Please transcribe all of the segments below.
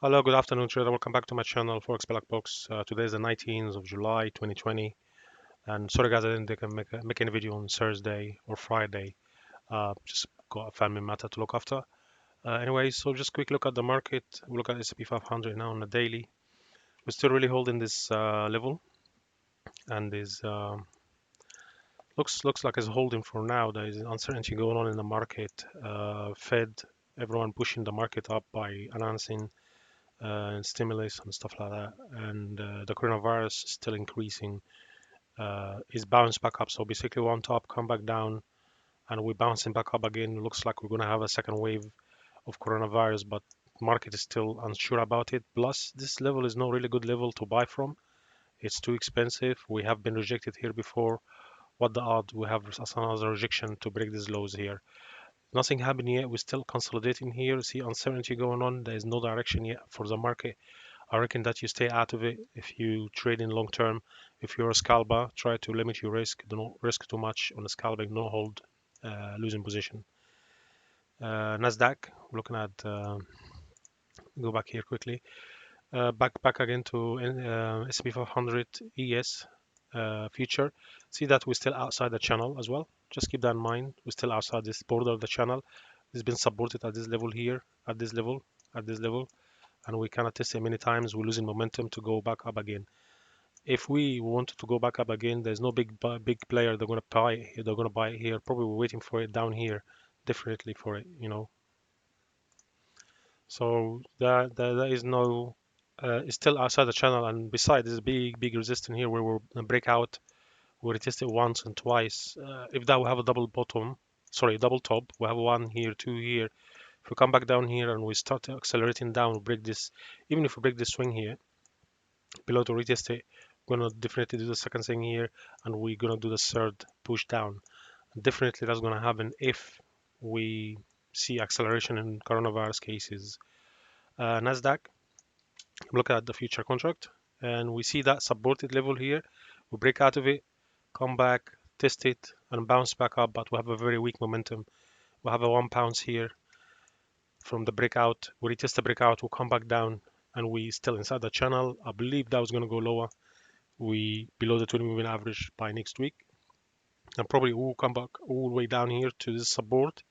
Hello, good afternoon, trader. Welcome back to my channel, Forex Black Box. Today is the 19th of July, 2020. And sorry, guys, I didn't make any video on Thursday or Friday. Just got a family matter to look after. Anyway, so just quick look at the market. We look at S&P 500 now on the daily. We're still really holding this level, and is looks like it's holding for now. There is uncertainty going on in the market. Fed, everyone pushing the market up by announcing and stimulus and stuff like that. And the coronavirus is still increasing. Is bounced back up. So basically, one top, come back down, and we're bouncing back up again. Looks like we're going to have a second wave of coronavirus, but market is still unsure about it. Plus, this level is not really good level to buy from. It's too expensive. We have been rejected here before. What the odds we have another rejection to break these lows here? Nothing happened yet. We're still consolidating here. See uncertainty going on. There is no direction yet for the market. I reckon that you stay out of it if you trade in long term. If you're a scalper, try to limit your risk. Do not risk too much on the scalping. No hold losing position. Nasdaq. We're looking at go back here quickly. Back again to S&P 500 ES future. See that we're still outside the channel as well. Just keep that in mind. We're still outside this border of the channel. It's been supported at this level here, at this level, at this level, and we cannot test it many times. We're losing momentum to go back up again. If we wanted to go back up again, there's no big player they're gonna buy. They're gonna buy it here. Probably we're waiting for it down here, definitely for it. So there is no. It's still outside the channel, and besides, there's a big resistance here where we're break out. We retest it once and twice. If that we have a double bottom, sorry, double top, we have one here, two here. If we come back down here and we start accelerating down, we break this. Even if we break this swing here below to retest it, we're gonna definitely do the second thing here, and we're gonna do the third push down. Definitely that's gonna happen if we see acceleration in coronavirus cases. Nasdaq, look at the future contract, and we see that supported level here. We break out of it, come back, test it, and bounce back up, but we have a very weak momentum. We have a 1 pound here from the breakout. We retest the breakout, we'll come back down, and we still inside the channel. I believe that was going to go lower. We below the 20 moving average by next week, and probably we'll come back all the way down here to this support,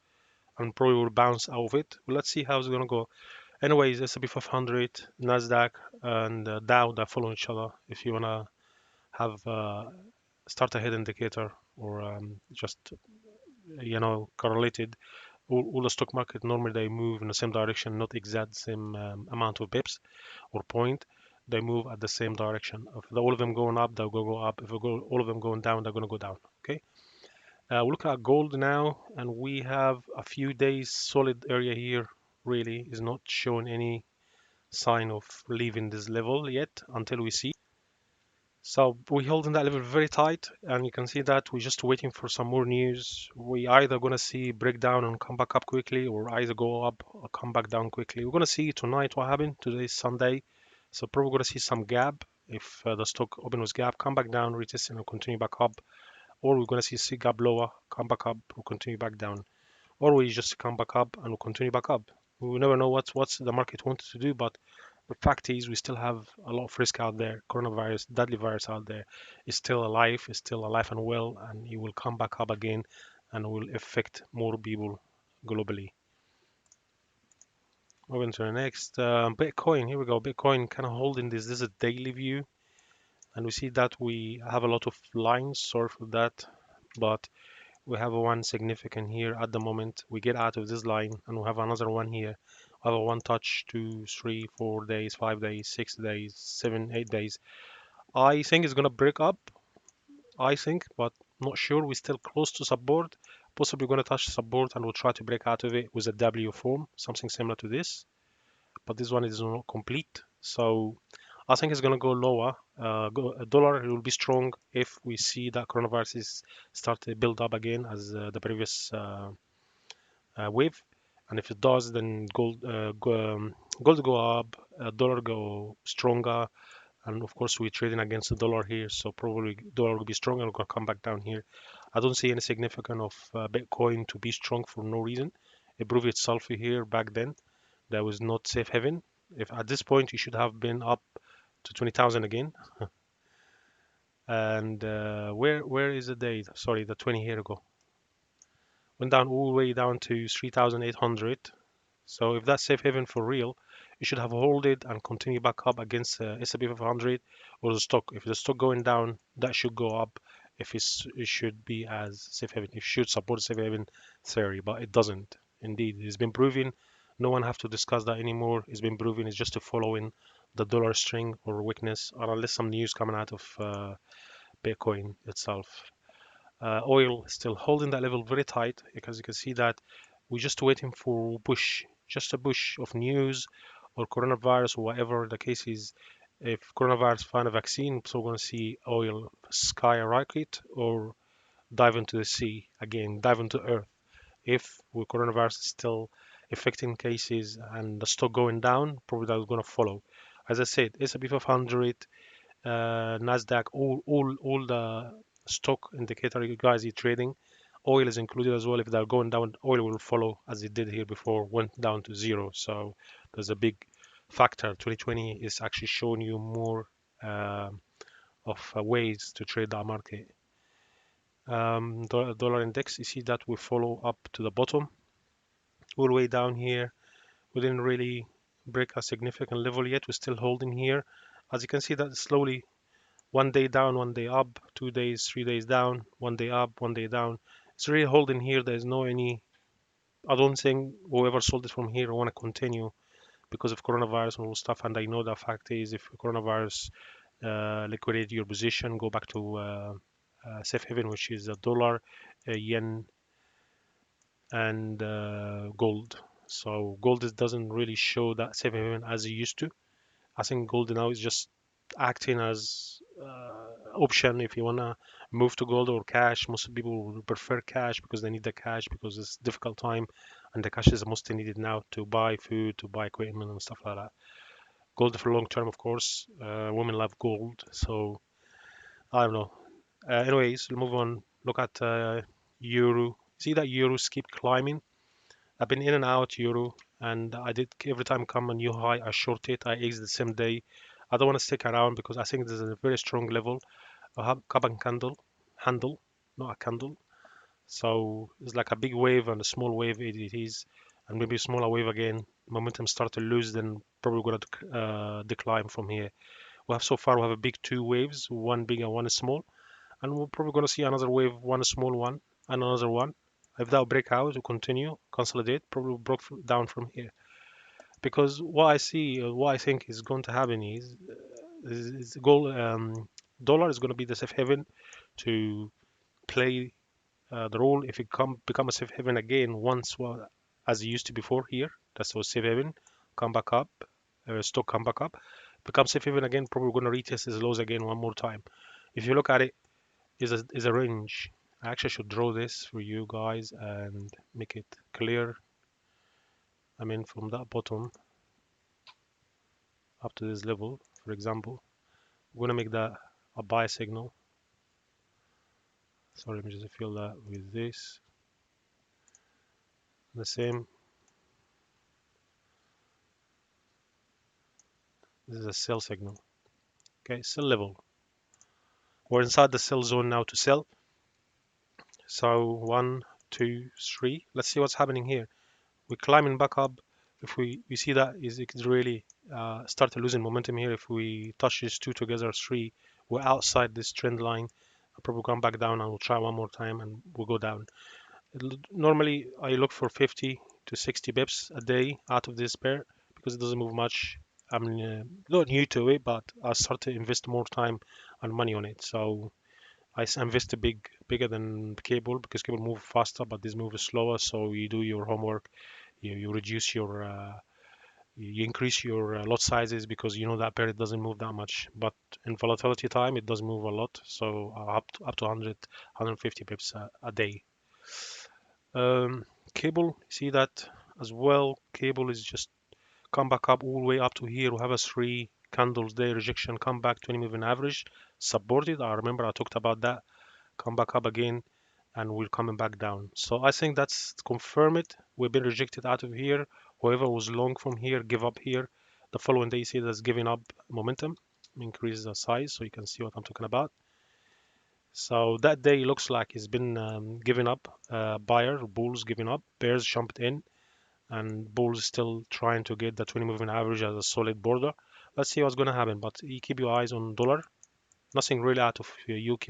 and probably will bounce out of it. But let's see how it's going to go. Anyways, S&P 500, Nasdaq, and Dow that follow each other. If you want to have start ahead indicator or just correlated, all the stock market normally they move in the same direction, not exact same amount of pips or point. They move at the same direction. If all of them going up, they'll go up. If all of them going down, they're going to go down. Okay. We look at gold now, and we have a few days solid area here. Really is not showing any sign of leaving this level yet until we see. So we're holding that level very tight, and you can see that we're just waiting for some more news. We either gonna see breakdown and come back up quickly, or either go up or come back down quickly. We're gonna see tonight what happened. Today is Sunday, so probably gonna see some gap. If the stock open with gap, come back down, retest and continue back up, or we're gonna see gap lower, come back up, we'll continue back down, or we just come back up and we'll continue back up. We never know what's the market wanted to do, but the fact is, we still have a lot of risk out there. Coronavirus, deadly virus out there, is still alive, is still alive and well, and it will come back up again and will affect more people globally. Moving to the next, Bitcoin. Here we go. Bitcoin kind of holding this. This is a daily view, and we see that we have a lot of lines. Sorry for that, but we have one significant here at the moment. We get out of this line, and we have another one here. We have a one touch, 2, 3, 4 days, 5 days, 6 days, 7, 8 days. I think it's gonna break up. I think, but not sure. We're still close to support. Possibly gonna touch support, and we'll try to break out of it with a W form, something similar to this. But this one is not complete, so I think it's gonna go lower. A dollar will be strong if we see that coronavirus is start to build up again as the previous wave. And if it does, then gold go up, dollar go stronger, and of course we're trading against the dollar here, so probably dollar will be strong and will come back down here. I don't see any significance of Bitcoin to be strong for no reason. It proved itself here back then. There was not safe haven. If at this point you should have been up to 20,000 again. And where is the date? Sorry, the 20 here ago. Went down all the way down to 3,800. So if that's safe haven for real, you should have hold it and continue back up against S&P 500 or the stock. If the stock going down, that should go up. If it should be as safe haven, it should support safe haven theory, but it doesn't. Indeed, it's been proven. No one have to discuss that anymore. It's been proven. It's just to follow in the dollar string or weakness, or unless some news coming out of Bitcoin itself. Oil still holding that level very tight because you can see that we're just waiting for push, just a push of news or coronavirus or whatever the case is. If coronavirus find a vaccine, so we're going to see oil skyrocket or dive into the sea again, dive into earth. If the coronavirus is still affecting cases and the stock going down, probably that's going to follow. As I said, S&P 500, Nasdaq, all the stock indicator you guys are trading, oil is included as well. If they're going down, oil will follow as it did here before, went down to zero. So there's a big factor. 2020 is actually showing you more uh, of ways to trade that market. Dollar index, you see that we follow up to the bottom, all the way down here. We didn't really break a significant level yet. We're still holding here. As you can see, that slowly 1 day down, 1 day up, 2 days, 3 days down, 1 day up, 1 day down. It's really holding here. There's no any. I don't think whoever sold it from here want to continue because of coronavirus and all stuff. And I know the fact is, if coronavirus liquidate your position, go back to safe haven, which is a dollar, yen, and gold. So gold doesn't really show that safe haven as it used to. I think gold now is just acting as option if you wanna move to gold or cash. Most people will prefer cash because they need the cash because it's difficult time, and the cash is most needed now to buy food, to buy equipment and stuff like that. Gold for long term, of course. Women love gold, so I don't know. Anyways, we'll move on. Look at euro. See that euros keep climbing. I've been in and out euro, and I did every time come a new high, I short it, I exit the same day. I don't want to stick around because I think this is a very strong level. I have cup and candle, handle, not a candle. So it's like a big wave and a small wave it is, and maybe a smaller wave again. Momentum start to lose, then probably gonna decline from here. We have a big two waves, one big and one small, and we're probably gonna see another wave, one small one and another one. If that break out, we continue, consolidate, probably broke down from here. Because what I see, what I think is going to happen is gold, dollar is going to be the safe haven to play the role if it become a safe haven again once, well, as it used to before here. That's what safe haven come back up, stock come back up, become safe haven again. Probably going to retest its lows again one more time. If you look at it, is a range. I actually should draw this for you guys and make it clear. I mean, from that bottom up to this level, for example, we're gonna make that a buy signal. Sorry, let me just fill that with this. The same. This is a sell signal. Okay, sell level. We're inside the sell zone now to sell. So 1, 2, 3. Let's see what's happening here. We're climbing back up. If we see that is it could really start losing momentum here. If we touch these two together, three, we're outside this trend line. I'll probably come back down and we'll try one more time and we'll go down. Normally, I look for 50 to 60 bips a day out of this pair because it doesn't move much. I'm not new to it, but I start to invest more time and money on it. So I invest bigger than cable because cable move faster, but this move is slower. So you do your homework, you reduce your, you increase your lot sizes because you know that pair it doesn't move that much. But in volatility time, it does move a lot. So up to 100, 150 pips a day. Cable, see that as well. Cable is just come back up all the way up to here. We have a three candles day rejection, come back 20 moving average, supported. I remember I talked about that. Come back up again, and we're coming back down. So I think that's confirm it. We've been rejected out of here. Whoever was long from here, give up here. The following day, you see that's giving up momentum, increase the size, so you can see what I'm talking about. So that day looks like it's been giving up. Buyer, bulls giving up, bears jumped in, and bulls still trying to get the 20 moving average as a solid border. Let's see what's going to happen, but you keep your eyes on dollar. Nothing really out of UK.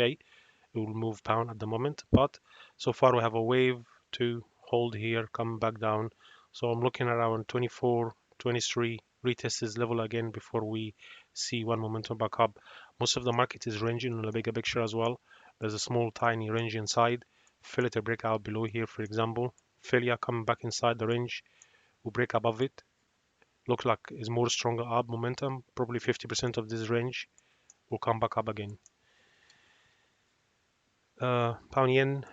It will move pound at the moment, but so far we have a wave to hold here, come back down. So I'm looking around 24, 23, retest this level again before we see one momentum back up. Most of the market is ranging on a bigger picture as well. There's a small tiny range inside. Fill it a breakout below here, for example. Failure coming back inside the range. We break above it. Look like is more stronger up momentum. Probably 50% of this range will come back up again. Pound yen,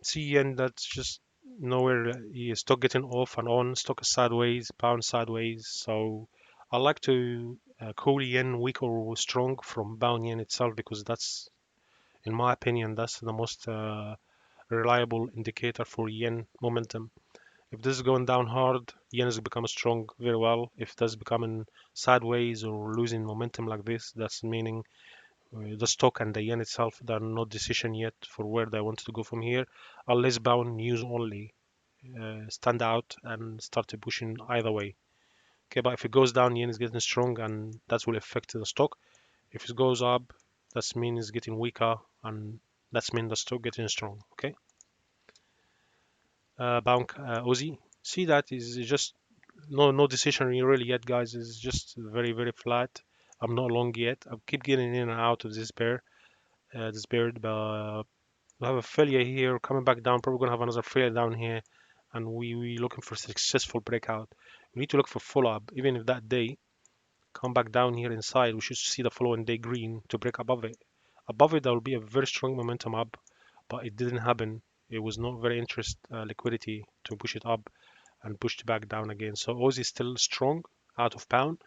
see yen, that's just nowhere. Stock getting off and on. Stock is sideways, pound sideways. So I like to call yen weak or strong from pound yen itself, because that's, in my opinion, that's the most reliable indicator for yen momentum. If this is going down hard, yen is becoming strong very well. If that's becoming sideways or losing momentum like this, that's meaning the stock and the yen itself, they're not decision yet for where they want to go from here, unless bound news only stand out and start to pushing either way. Okay, but if it goes down, yen is getting strong, and that will affect the stock. If it goes up, that means it's getting weaker, and that's mean the stock getting strong. Okay, bound Aussie. See, that is just no decision really yet, guys. It's just very flat. I'm not long yet. I keep getting in and out of this pair, but we have a failure here coming back down. Probably gonna have another failure down here, and we looking for successful breakout. We need to look for follow-up. Even if that day come back down here inside, we should see the following day green to break above it. Above it, there will be a very strong momentum up, but it didn't happen. It was not very interest liquidity to push it up and pushed back down again. So Aussie is still strong out of pound.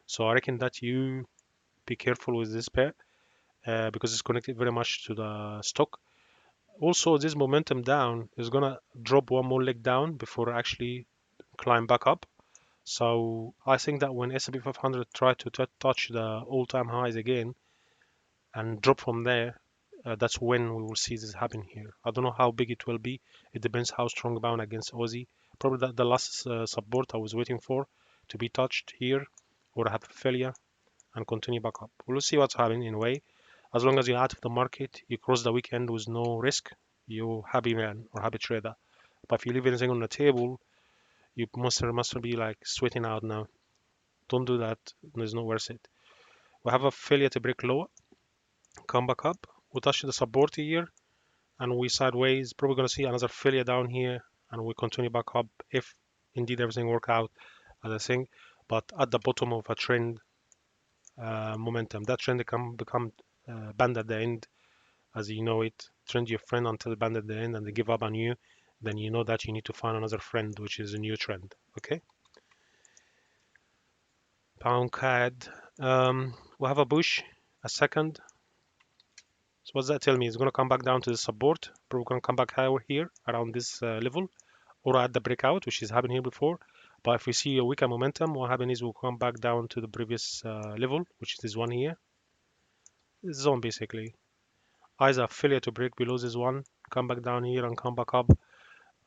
So I reckon that you be careful with this pair because it's connected very much to the stock. Also, this momentum down is gonna drop one more leg down before actually climb back up. So I think that when S&P 500 try to touch the all-time highs again and drop from there, that's when we will see this happen here. I don't know how big it will be. It depends how strong bound against Aussie. Probably the last support I was waiting for to be touched here, or have a failure and continue back up. We'll see what's happening in a way. As long as you're out of the market, you cross the weekend with no risk, you happy man or happy trader. But if you leave anything on the table, you must be like sweating out now. Don't do that. It's not worth it. We have a failure to break lower, come back up. We touch the support here, and we sideways. Probably gonna see another failure down here, and we continue back up if indeed everything work out as I think. But at the bottom of a trend momentum, that trend can become banned at the end, as you know it. Trend your friend until banned at the end, and they give up on you. Then you know that you need to find another friend, which is a new trend. Okay. Pound CAD. We have a push, a second. So what's that tell me? It's going to come back down to the support. Probably going to come back higher here around this level, or at the breakout, which has happened here before. But if we see a weaker momentum, what happens is we'll come back down to the previous level, which is this one here. This zone basically. Either failure to break below this one, come back down here and come back up.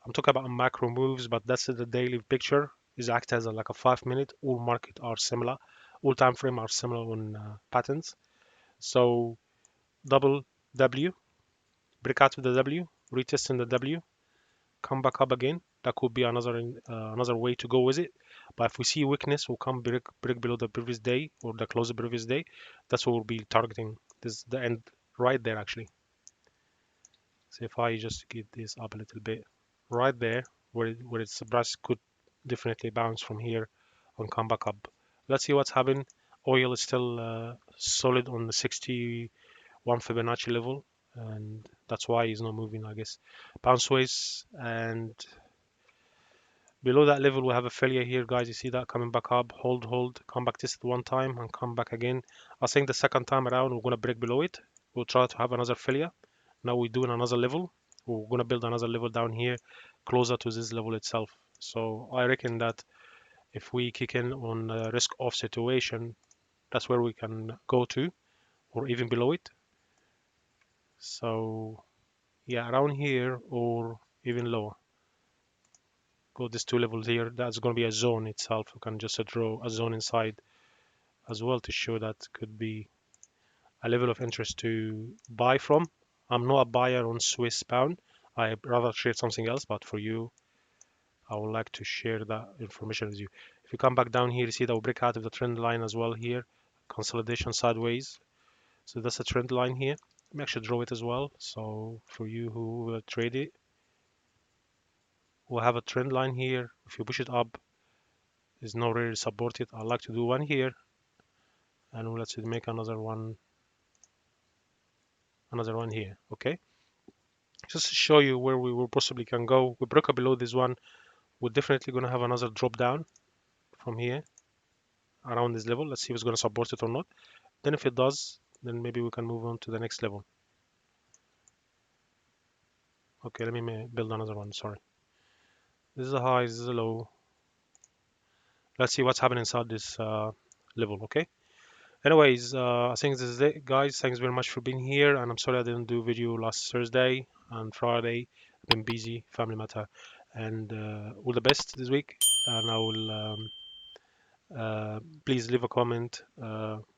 I'm talking about macro moves, but that's the daily picture. Is act as like a 5 minute. All market are similar. All time frame are similar on patterns. So double W, break out of the W, retesting the W, come back up again. That could be another way to go with it. But if we see weakness, we'll come break below the previous day or the close of the previous day. That's what we'll be targeting. This is the end right there actually. So if I just get this up a little bit, right there where it's price could definitely bounce from here and come back up. Let's see what's happening. Oil is still solid on the 61 Fibonacci level, and that's why he's not moving, I guess. Pound Swiss, and below that level we have a failure here, guys. You see that coming back up, hold, come back test one time and come back again. I think the second time around we're gonna break below it. We'll try to have another failure. Now we're doing another level. We're gonna build another level down here closer to this level itself. So I reckon that If we kick in on a risk off situation, that's where we can go to, or even below it. So yeah, around here or even lower. Go these two levels here. That's going to be a zone itself. We can just draw a zone inside as well to show that could be a level of interest to buy from. I'm not a buyer on Swiss pound. I rather trade something else, but for you, I would like to share that information with you. If you come back down here, you see that we break out of the trend line as well here. Consolidation sideways. So that's a trend line here. Let me actually draw it as well. So for you who will trade it, we'll have a trend line here. If you push it up, it's not really supported. I like to do one here, and let's make another one here. Okay, just to show you where we will possibly can go. We broke up below this one. We're definitely going to have another drop down from here around this level. Let's see if it's going to support it or not. Then if it does, then maybe we can move on to the next level. Okay, let me build another one. Sorry. This is a high, this is a low. Let's see what's happening inside this level. Okay. Anyways, I think this is it, guys. Thanks very much for being here, and I'm sorry I didn't do video last Thursday and Friday. I've been busy, family matter, and all the best this week. And I will please leave a comment,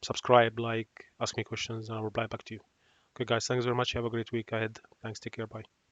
subscribe, like, ask me questions, and I'll reply back to you. Okay, guys. Thanks very much. Have a great week ahead. Thanks. Take care. Bye.